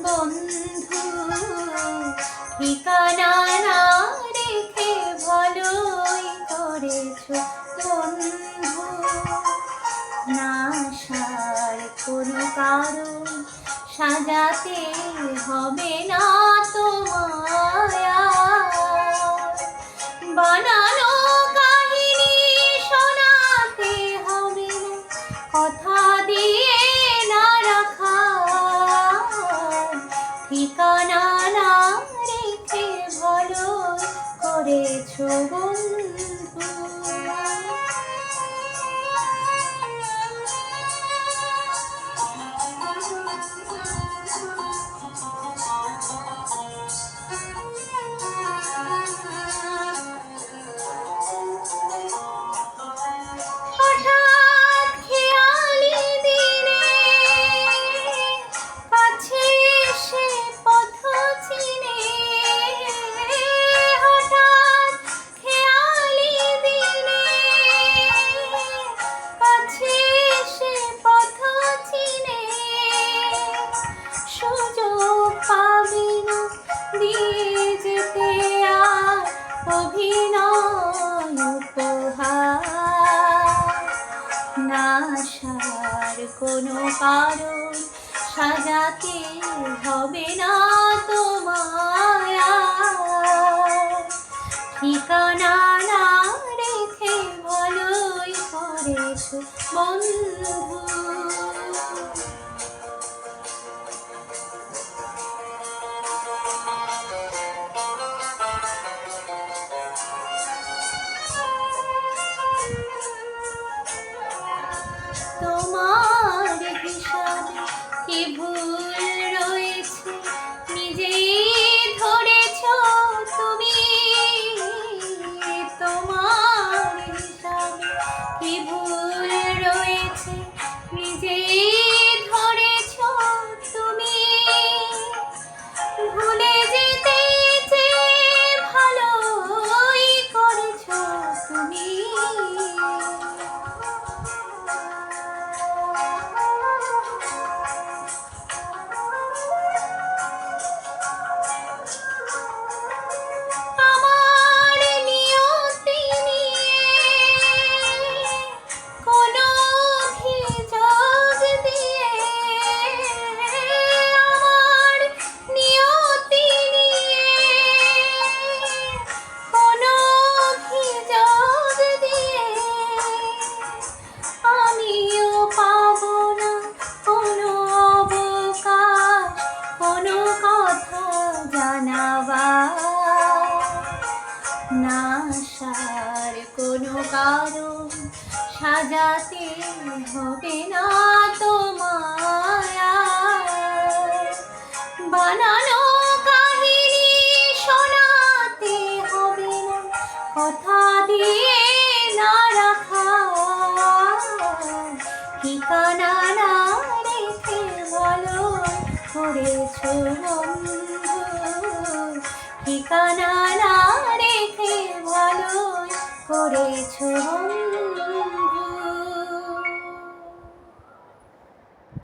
বন্ধু ঠিকানা না রেখে ভালোই করেছো বন্ধু। না আসার কোনো কারণ সাজাতে হবে না তোমায়, বানানো কাহিনী শোনাতে হবে না, কথা দিয়ে না রাখা ঠিকানা না রেখে ভালো করেছো বন্ধু। না আসার কোনো কারণ সাজাতে হবে না তোমায়, ঠিকানা না রেখে ভালোই করেছো বন্ধু। তোমার হিসাবে কি ভুল রয়েছে নিজেই ধরেছো তুমি, তোমার হিসাবে কি ভুল রয়েছে নিজেই ধরেছো তুমি, ভুলে যেতে চেয়ে ভালোই করেছো তুমি। না আসার কোনো কারণ সাজাতে হবে না তোমায়, বানানো কাহিনী শোনাতে হবে না, কথা দিয়ে না রাখা ঠিকানা না রেখে ভালো করেছো বন্ধু, ঠিকানা না রেখে ভালো করেছো।